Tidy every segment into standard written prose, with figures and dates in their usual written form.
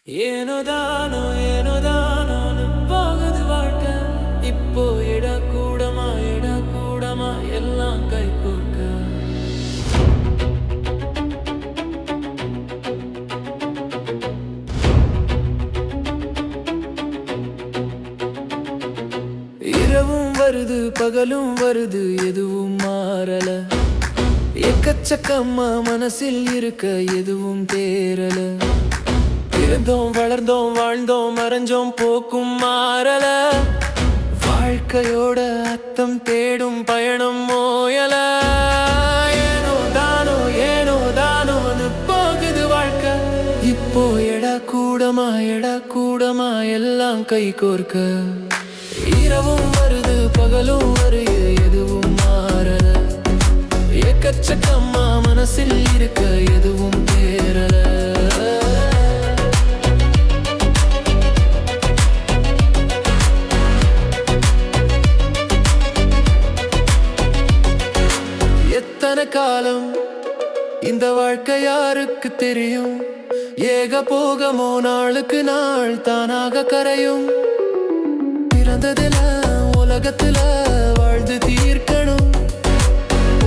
ஏனோதானோன்னு போகுது வாழ்க்கை. இப்போ எடக்கூடமா எல்லாம் கை கோர்க்க. இரவும் வருது பகலும் வருது எதுவும் மாறல. எக்கச்சக்கம்மா மனசில் இருக்க எதுவும் தேரல. இருந்தோம் வளர்ந்தோம் வாழ்ந்தோம் மறைஞ்சோம் போக்கும் மாறல. வாழ்க்கையோட அர்த்தம் தேடும் பயணம் மோயல. ஏனோ தானோன்னு போகுது வாழ்க்கை. இப்போ எடா கூடமா எல்லாம் கை கோர்க்க. இரவும் வருது பகலும் வருது எதுவும் மாறல. எக்கச்சக்கம்மா மனசில் இருக்க எதுவும் தேரல. எத்தனை காலம் இந்த வாழ்க்கை யாருக்கு தெரியும்? ஏக போகமோ நாளுக்கு நாள் தானாக கரையும். பிறந்ததுல உலகத்துல வாழ்ந்து தீர்க்கணும்.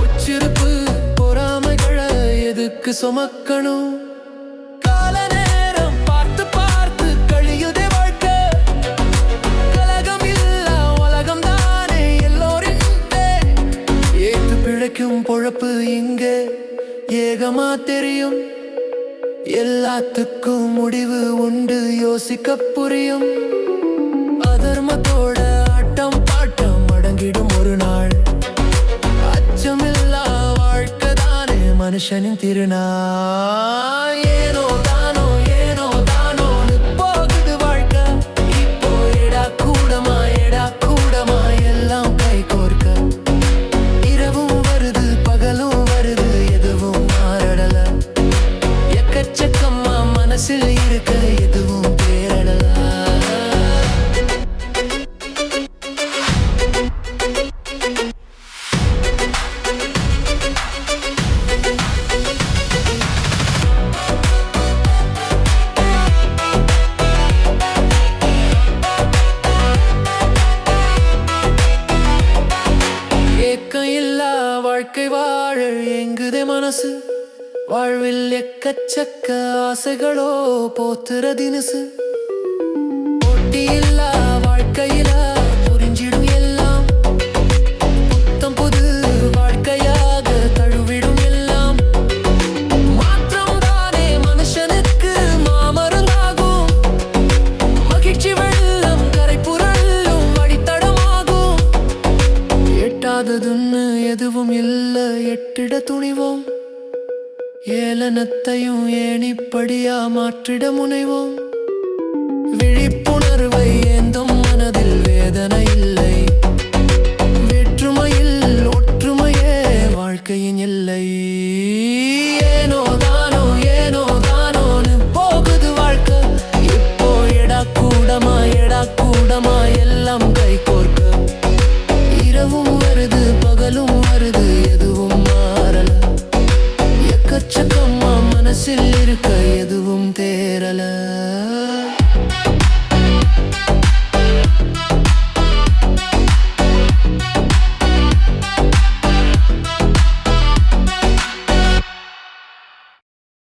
உச்சிருப்பு பொறாமைகளை எதுக்கு சுமக்கணும்? கால நேரம் பார்த்து பார்த்து கழியுதே வாழ்க்கை. கலகம் இல்ல உலகம் தானே எல்லோரின். ஏத்து பிழைக்கும் பொழப்பு இங்கே ஏகமா தெரியும். எல்லாத்துக்கும் முடிவு உண்டு யோசிக்க புரியும். அதர்மத்தோட ஆட்டம் பாட்டம் அடங்கிடும் ஒரு நாள். அச்சமில்லா வாழ்க்கை தானே மனுஷனின் திருநாள். ஏனோ தானோன்னு போகுது வாழ்க்கை. இப்போ எடா கூடமா எல்லாம் கை கோர்க்க. இரவும் வருது பகலும் வருது எதுவும் மாறல. எக்கச்சக்கம்மா மனசில் இருக்க எதுவும் தேரல. ஏக்கம் இல்லா வாழ்க்கை வாழ எங்குதே மனசு. வாழ்வில் எக்கச்சக்க ஆசைகளோ போத்துற தினசு. போட்டி இல்லா வாழ்க்கையில புரிஞ்சிடும் எல்லாம். புத்தம் புது வாழ்க்கையாக தழுவிடும் எல்லாம். மாற்றம் தானே மனுஷனுக்கு மாமருந்தாகும். மகிழ்ச்சி வெள்ளம் கரை புரளும் வழித்தடமாகும். எட்டாததுன்னு எதுவும் இல்ல எட்டிட துணிவோம். ஏளனத்தையும் ஏணிப்படியா மாற்றிட முனைவோம். விழிப்புணர்வை ஏந்தும் மனதில் வேதனை இல்லை. வேற்றுமையில் ஒற்றுமையே வாழ்க்கையின் எல்லை. ஏனோ தானோன்னு போகுது வாழ்க்கை. இப்போ எடா கூடமா எல்லாம் கை கோர்க்க. இரவும் வருது பகலும் வருது எதுவும் மாறல. எக்கச்சக்கம்மா மனசில் இருக்க எதுவும் தேரல.